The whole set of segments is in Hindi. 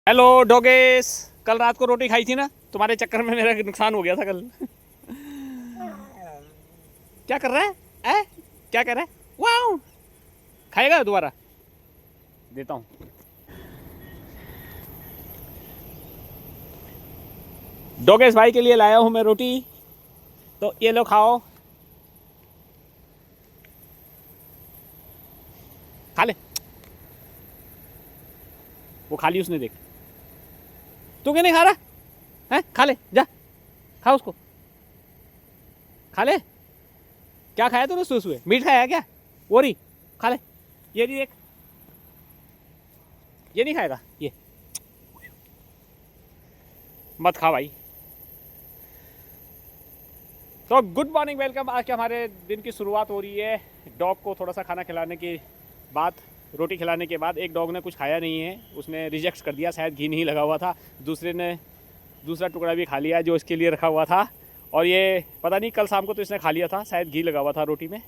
हेलो डॉगेस। कल रात को रोटी खाई थी ना, तुम्हारे चक्कर में मेरा नुकसान हो गया था कल। क्या कर रहा है? क्या कर रहा है? वाह, खाएगा दोबारा? देता हूँ। डॉगेस भाई के लिए लाया हूँ मैं रोटी, तो ये लो खाओ। खा ले। वो खा ली उसने, देख। तू क्यों नहीं खा रहा है? खा ले, जा खा उसको, खा ले। क्या खाया तूने? सुबह मीट खाया क्या? वो रही, खा ले। ये नहीं, देख, ये नहीं खाएगा ये। मत खा भाई। तो गुड मॉर्निंग, वेलकम। आज के हमारे दिन की शुरुआत हो रही है डॉग को थोड़ा सा खाना खिलाने के बाद, रोटी खिलाने के बाद। एक डॉग ने कुछ खाया नहीं है, उसने रिजेक्ट कर दिया, शायद घी नहीं लगा हुआ था। दूसरे ने दूसरा टुकड़ा भी खा लिया जो इसके लिए रखा हुआ था, और ये पता नहीं कल शाम को तो इसने खा लिया था, शायद घी लगा हुआ था रोटी में,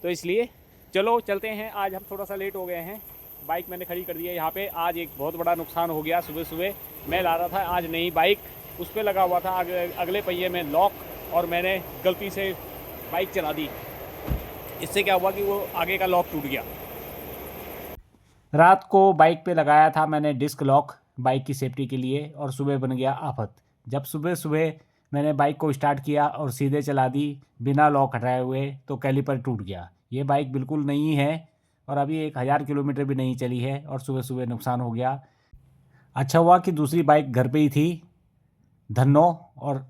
तो इसलिए। चलो चलते हैं। आज हम थोड़ा सा लेट हो गए हैं, बाइक मैंने खड़ी कर दी है यहाँ पे। आज एक बहुत बड़ा नुकसान हो गया। सुबह सुबह मैं ला रहा था आज नई बाइक, उस पर लगा हुआ था अगले पहिए में लॉक, और मैंने गलती से बाइक चला दी। इससे क्या हुआ कि वो आगे का लॉक टूट गया। रात को बाइक पे लगाया था मैंने डिस्क लॉक बाइक की सेफ्टी के लिए, और सुबह बन गया आफत। जब सुबह सुबह मैंने बाइक को स्टार्ट किया और सीधे चला दी बिना लॉक हटाए हुए, तो कैलिपर टूट गया। ये बाइक बिल्कुल नई है और अभी 1000 किलोमीटर भी नहीं चली है, और सुबह सुबह नुकसान हो गया। अच्छा हुआ कि दूसरी बाइक घर पे ही थी। धन्नो, और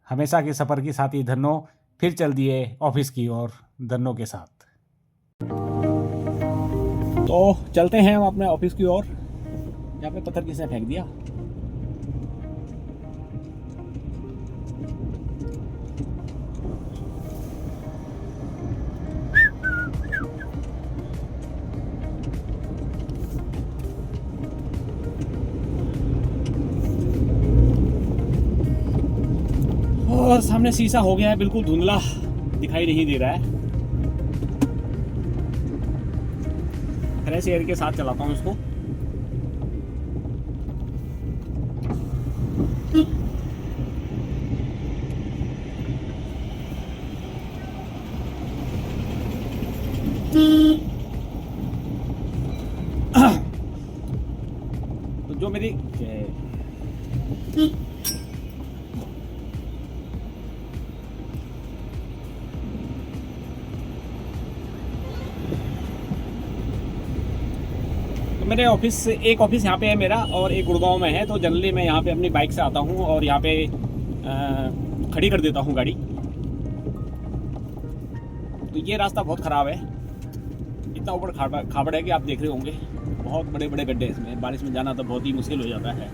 हमेशा के सफ़र की साथी धन्नो फिर चल दिए ऑफिस की ओर धन्नो के साथ। तो चलते हैं हम अपने ऑफिस की ओर। यहाँ पे पत्थर किसने फेंक दिया? और सामने शीशा हो गया है बिल्कुल धुंधला, दिखाई नहीं दे रहा है। फ्रेश एयर के साथ चलाता हूँ इसको। तो जो मेरी तो मेरे ऑफिस, एक ऑफिस यहाँ पे है मेरा और एक गुड़गांव में है। तो जनरली मैं यहाँ पे अपनी बाइक से आता हूँ और यहाँ पे खड़ी कर देता हूँ गाड़ी। तो ये रास्ता बहुत ख़राब है, इतना ऊपर खाबड़ है कि आप देख रहे होंगे, बहुत बड़े बड़े गड्ढे इसमें। बारिश में जाना तो बहुत ही मुश्किल हो जाता है।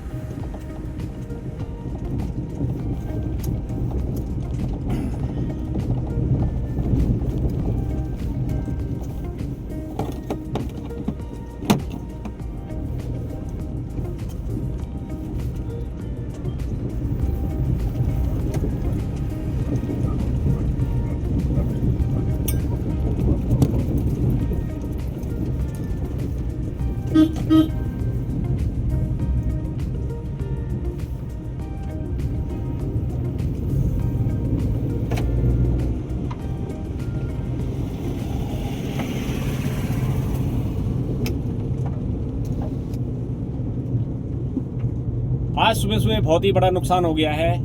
आज सुबह सुबह बहुत ही बड़ा नुकसान हो गया है।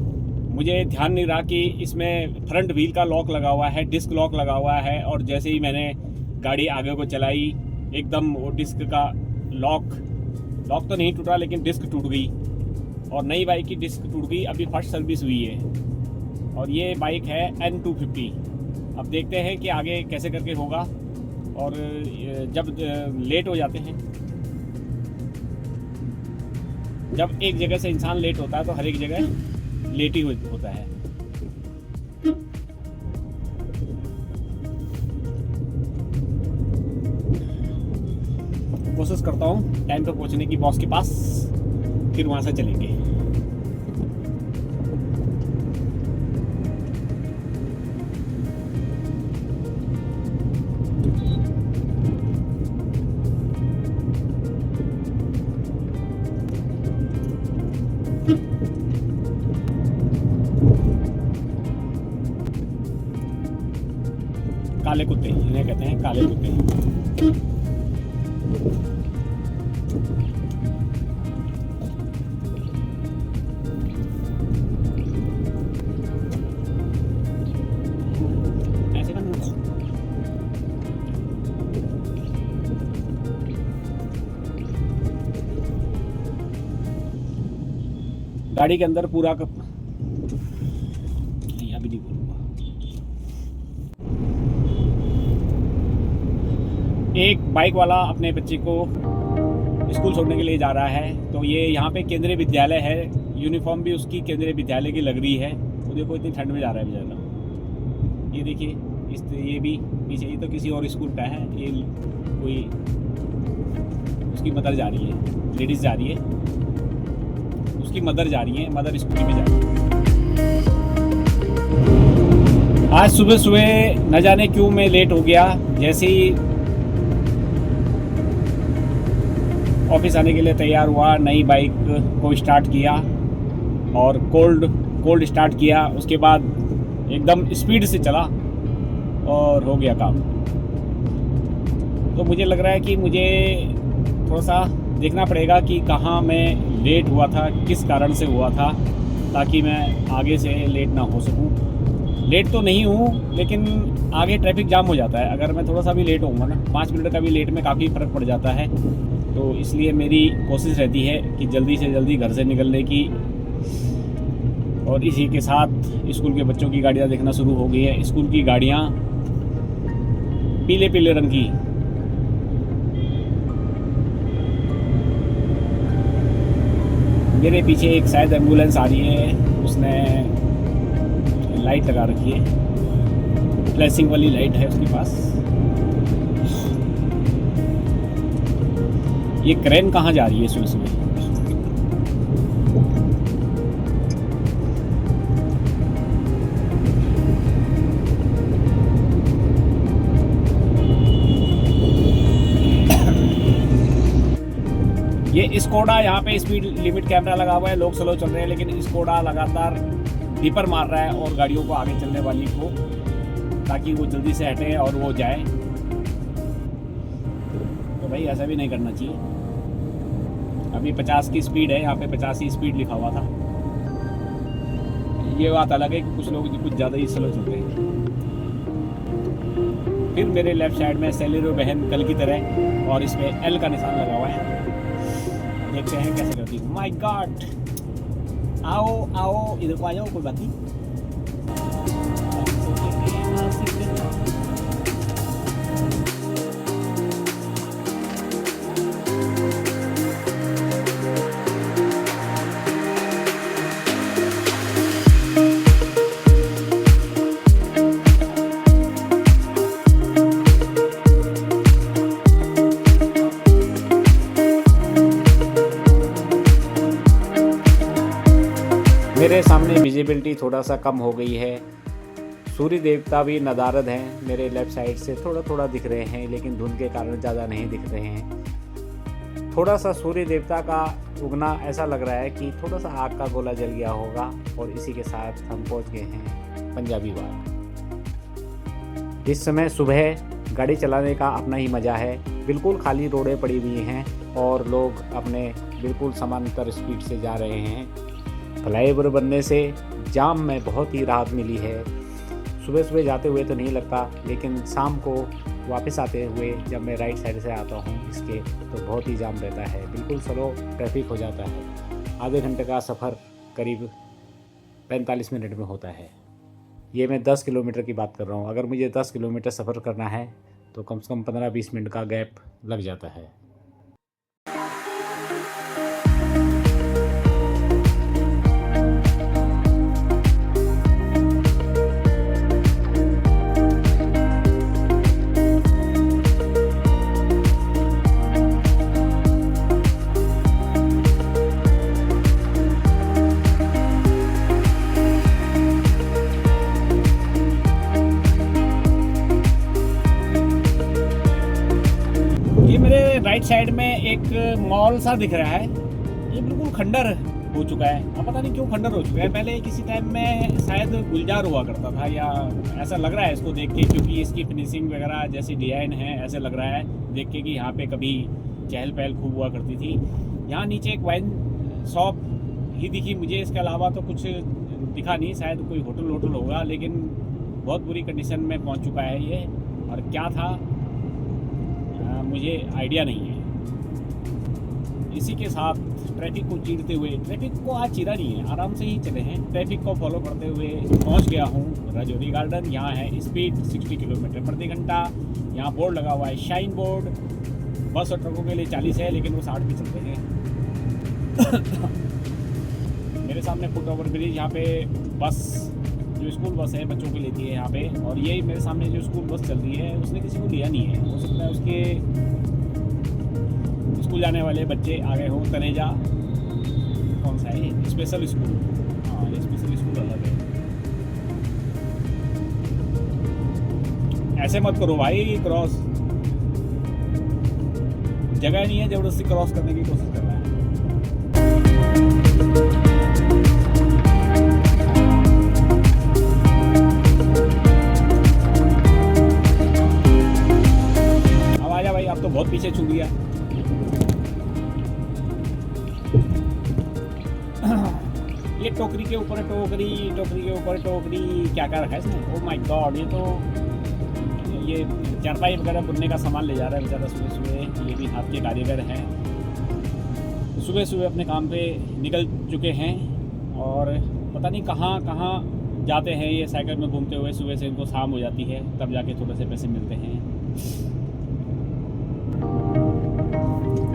मुझे ध्यान नहीं रहा कि इसमें फ्रंट व्हील का लॉक लगा हुआ है, डिस्क लॉक लगा हुआ है, और जैसे ही मैंने गाड़ी आगे को चलाई, एकदम वो डिस्क का लॉक तो नहीं टूटा, लेकिन डिस्क टूट गई। और नई बाइक की डिस्क टूट गई, अभी फर्स्ट सर्विस हुई है। और ये बाइक है N250। अब देखते हैं कि आगे कैसे करके होगा। और जब लेट हो जाते हैं, जब एक जगह से इंसान लेट होता है तो हर एक जगह लेट ही होता है। कोशिश करता हूँ टाइम पे पहुँचने की बॉस के पास, फिर वहाँ से चलेंगे। काले कुत्ते, इन्हें कहते हैं काले कुत्ते। ऐसे ना मुंह खो। गाड़ी के अंदर पूरा अभी नहीं बोलूँगा। एक बाइक वाला अपने बच्चे को स्कूल छोड़ने के लिए जा रहा है। तो ये यहाँ पे केंद्रीय विद्यालय है, यूनिफॉर्म भी उसकी केंद्रीय विद्यालय की लग रही है। तो देखो इतनी ठंड में जा रहा है बेचारा। ये देखिए ये भी पीछे, ये तो किसी और स्कूल का है। ये कोई उसकी मदर जा रही है, लेडीज़ जा रही है, उसकी मदर जा रही है, मदर स्कूटी में जा रही है। आज सुबह सुबह न जाने क्यों मैं लेट हो गया। जैसे ही ऑफिस आने के लिए तैयार हुआ, नई बाइक को स्टार्ट किया और कोल्ड स्टार्ट किया। उसके बाद एकदम स्पीड से चला और हो गया काम। तो मुझे लग रहा है कि मुझे थोड़ा सा देखना पड़ेगा कि कहाँ मैं लेट हुआ था, किस कारण से हुआ था, ताकि मैं आगे से लेट ना हो सकूँ। लेट तो नहीं हूँ, लेकिन आगे ट्रैफिक जाम हो जाता है। अगर मैं थोड़ा सा भी लेट होऊंगा ना, 5 मिनट का भी लेट में काफ़ी फ़र्क पड़ जाता है। तो इसलिए मेरी कोशिश रहती है कि जल्दी से जल्दी घर से निकलने की। और इसी के साथ स्कूल के बच्चों की गाड़ियाँ देखना शुरू हो गई है। स्कूल की गाड़ियाँ पीले पीले रंग की। मेरे पीछे एक शायद एम्बुलेंस आ रही है, उसने लाइट लगा रखी है, फ्लैशिंग वाली लाइट है उसके पास। ये क्रेन कहाँ जा रही है सुबह सुबह? ये स्कोडा, यहाँ पे स्पीड लिमिट कैमरा लगा हुआ है, लोग स्लो चल रहे हैं, लेकिन स्कोडा लगातार डीपर मार रहा है और गाड़ियों को, आगे चलने वाली को, ताकि वो जल्दी से हटे और वो जाए। तो भाई ऐसा भी नहीं करना चाहिए। अभी 50 की स्पीड है, यहाँ पे 50 की स्पीड लिखा हुआ था। ये बात अलग है कि कुछ लोग कुछ ज़्यादा ही स्लो चल रहे हैं। फिर मेरे लेफ्ट साइड में सेलेरो बहन कल की तरह, और इस पर एल का निशान लगा हुआ है। देखते हैं कैसे करती है। माय गॉड, आओ आओ इधर को आ जाओ, कोई बात नहीं। मेरे सामने विजिबिलिटी थोड़ा सा कम हो गई है। सूर्य देवता भी नदारद हैं, मेरे लेफ़्ट साइड से थोड़ा थोड़ा दिख रहे हैं, लेकिन धुंध के कारण ज़्यादा नहीं दिख रहे हैं। थोड़ा सा सूर्य देवता का उगना ऐसा लग रहा है कि थोड़ा सा आग का गोला जल गया होगा। और इसी के साथ हम पहुंच गए हैं पंजाबी बाग। इस समय सुबह गाड़ी चलाने का अपना ही मज़ा है। बिल्कुल खाली रोडें पड़ी हुई हैं और लोग अपने बिल्कुल समानांतर स्पीड से जा रहे हैं। फ्लाईओवर बनने से जाम में बहुत ही राहत मिली है। सुबह सुबह जाते हुए तो नहीं लगता, लेकिन शाम को वापस आते हुए जब मैं राइट साइड से आता हूँ इसके, तो बहुत ही जाम रहता है। बिल्कुल स्लो ट्रैफिक हो जाता है। आधे घंटे का सफ़र करीब 45 मिनट में होता है। ये मैं 10 किलोमीटर की बात कर रहा हूँ। अगर मुझे 10 किलोमीटर सफ़र करना है तो कम से कम 15-20 मिनट का गैप लग जाता है। राइट साइड में एक मॉल सा दिख रहा है। ये बिल्कुल खंडर हो चुका है। अब पता नहीं क्यों खंडर हो चुका है। पहले किसी टाइम में शायद गुलजार हुआ करता था, या ऐसा लग रहा है इसको देख के, क्योंकि इसकी फिनिशिंग वगैरह जैसी डिज़ाइन है, ऐसे लग रहा है देख के कि यहाँ पे कभी चहल पहल खूब हुआ करती थी। यहाँ नीचे एक वाइन शॉप ही दिखी मुझे, इसके अलावा तो कुछ दिखा नहीं। शायद कोई होटल होगा, लेकिन बहुत बुरी कंडीशन में पहुँच चुका है ये। और क्या था मुझे आइडिया नहीं है। इसी के साथ ट्रैफिक को चीरते हुए, ट्रैफिक को आज चीरा नहीं है, आराम से ही चले हैं, ट्रैफिक को फॉलो करते हुए पहुंच गया हूं राजौरी गार्डन। यहाँ है स्पीड 60 किलोमीटर प्रति घंटा। यहाँ बोर्ड लगा हुआ है, शाइन बोर्ड। बस और ट्रकों के लिए 40 है, लेकिन वो 60 भी चलते हैं। मेरे सामने फुट ओवर ब्रिज, यहाँ पे बस जो स्कूल बस है बच्चों को लेती है यहाँ पे। और यही मेरे सामने जो स्कूल बस चल रही है, उसने किसी को लिया नहीं है। हो सकता है उसके स्कूल जाने वाले बच्चे आ गए हों। तनेजा कौन सा है? Special school. हाँ, ये स्पेशल स्कूल अलग है। ऐसे मत करो भाई, क्रॉस जगह नहीं है, जबरदस्ती क्रॉस करने की कोशिश कर रहा है। अब आजा भाई, अब तो बहुत पीछे छूट गया। ये टोकरी के ऊपर टोकरी, टोकरी के ऊपर टोकरी, क्या क्या रखा है इसमें? ओह माय गॉड, ये चारपाई वगैरह बुनने का सामान ले जा रहा है बेचारा सुबह सुबह। ये भी हाथ के कारीगर हैं, सुबह सुबह अपने काम पे निकल चुके हैं और पता नहीं कहाँ कहाँ जाते हैं ये साइकिल में घूमते हुए। सुबह से इनको शाम हो जाती है, तब जाके थोड़े से पैसे मिलते हैं।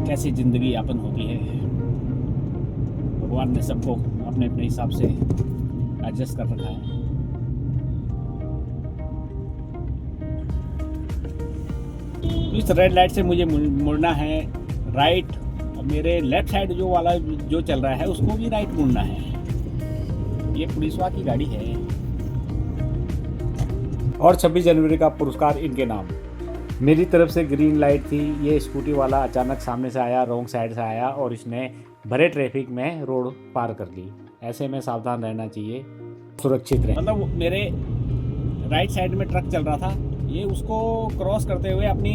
कैसी ज़िंदगी यापन होती है। भगवान ने सबको अपने अपने हिसाब से एडजस्ट कर रखा है। इस रेड लाइट से मुझे मुड़ना है राइट, और मेरे लेफ्ट साइड जो वाला जो चल रहा है उसको भी राइट मुड़ना है। ये पुलिसवा की गाड़ी है। और 26 जनवरी का पुरस्कार इनके नाम। मेरी तरफ से ग्रीन लाइट थी, ये स्कूटी वाला अचानक सामने से आया, रॉन्ग साइड से आया और इसने भरे ट्रैफिक में रोड पार कर ली। ऐसे में सावधान रहना चाहिए, सुरक्षित रहे। मतलब मेरे राइट साइड में ट्रक चल रहा था, ये उसको क्रॉस करते हुए अपनी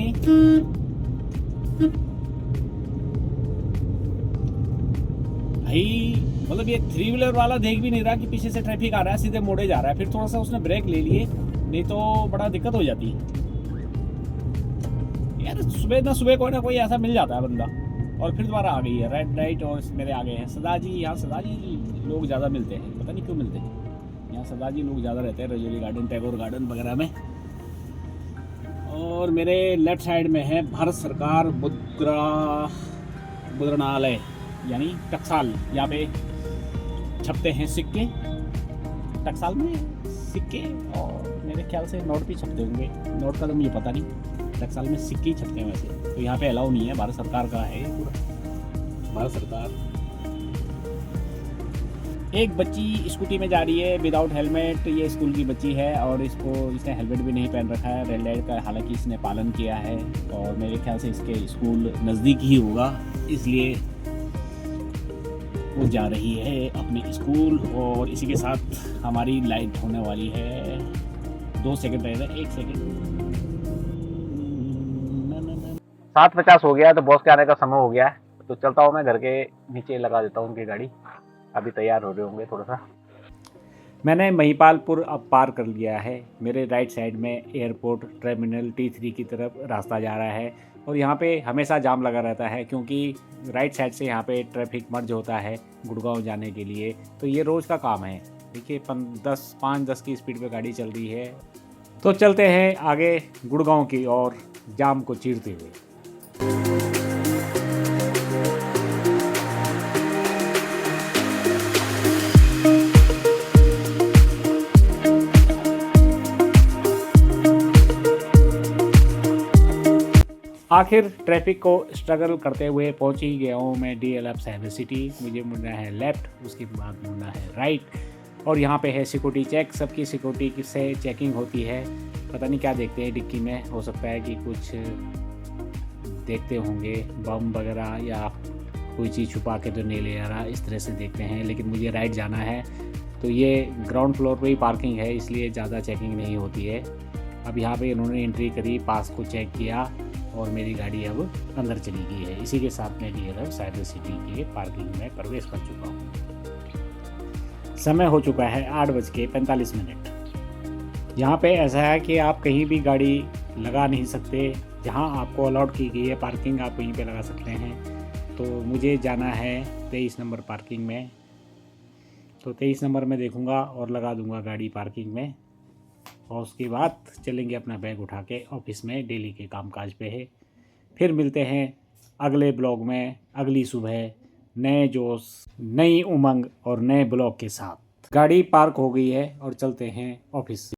भाई, मतलब ये 3 व्हीलर वाला देख भी नहीं रहा कि पीछे से ट्रैफिक आ रहा है, सीधे मोड़े जा रहा है। फिर थोड़ा सा उसने ब्रेक ले लिए, नहीं तो बड़ा दिक्कत हो जाती यार। सुबह ना सुबह कोई ना कोई ऐसा मिल जाता है बंदा। और फिर दोबारा आ गई है रेड लाइट और मेरे आगे हैं सदाजी। यहाँ सदाजी लोग ज़्यादा मिलते हैं, पता नहीं क्यों मिलते हैं। यहाँ सदाजी लोग ज़्यादा रहते हैं, राजौरी गार्डन, टैगोर गार्डन वगैरह में। और मेरे लेफ्ट साइड में है भारत सरकार मुद्रणालय यानी टकसाल। यहाँ पे छपते हैं सिक्के, टकसाल में सिक्के, और मेरे ख्याल से नोट भी छपते होंगे। नोट का तो मुझे पता नहीं, टकसाल में सिक्के ही छपते हैं वैसे तो। यहाँ पे अलाउ नहीं है, भारत सरकार का है पूरा, भारत सरकार। एक बच्ची स्कूटी में जा रही है विदाउट हेलमेट। ये स्कूल की बच्ची है और इसने हेलमेट भी नहीं पहन रखा है। रेड लाइट का हालांकि इसने पालन किया है और मेरे ख्याल से इसके स्कूल नज़दीक ही होगा, इसलिए वो जा रही है अपने स्कूल। और इसी के साथ हमारी लाइट होने वाली है। 2 सेकंड रह गए, 1 सेकंड। 7:50 हो गया, तो बॉस के आने का समय हो गया है। तो चलता हूँ, मैं घर के नीचे लगा देता हूँ उनकी गाड़ी। अभी तैयार हो रहे होंगे थोड़ा सा। मैंने महिपालपुर अब पार कर लिया है। मेरे राइट साइड में एयरपोर्ट टर्मिनल T3 की तरफ रास्ता जा रहा है और यहाँ पे हमेशा जाम लगा रहता है, क्योंकि राइट साइड से यहाँ पे ट्रैफिक मर्ज होता है गुड़गांव जाने के लिए। तो ये रोज़ का काम है। देखिए 5-10 की स्पीड पे गाड़ी चल रही है। तो चलते हैं आगे गुड़गांव की और जाम को चीरते हुए। आखिर ट्रैफिक को स्ट्रगल करते हुए पहुंच ही गया हूँ मैं DLF साइबर सिटी। मुझे मुड़ना है लेफ़्ट, उसके बाद मुड़ना है राइट। और यहाँ पे है सिक्योरिटी चेक। सबकी सिक्योरिटी से चेकिंग होती है। पता नहीं क्या देखते हैं डिक्की में, हो सकता है कि कुछ देखते होंगे, बम वगैरह या कोई चीज़ छुपा के तो नहीं ले आ रहा, इस तरह से देखते हैं। लेकिन मुझे राइट जाना है, तो ये ग्राउंड फ्लोर पे ही पार्किंग है, इसलिए ज़्यादा चेकिंग नहीं होती है। अब यहाँ पे इन्होंने एंट्री करी, पास को चेक किया और मेरी गाड़ी अब अंदर चली गई है। इसी के साथ मैं डियर साइबर सिटी के पार्किंग में प्रवेश कर चुका हूँ। समय हो चुका है 8:45। यहाँ पे ऐसा है कि आप कहीं भी गाड़ी लगा नहीं सकते, जहाँ आपको अलाउड की गई है पार्किंग आप वहीं पे लगा सकते हैं। तो मुझे जाना है 23 नंबर पार्किंग में, तो 23 नंबर में देखूँगा और लगा दूँगा गाड़ी पार्किंग में, और उसके बाद चलेंगे अपना बैग उठा के ऑफिस में, डेली के कामकाज पे है। फिर मिलते हैं अगले ब्लॉग में, अगली सुबह नए जोश, नई उमंग और नए ब्लॉग के साथ। गाड़ी पार्क हो गई है और चलते हैं ऑफिस।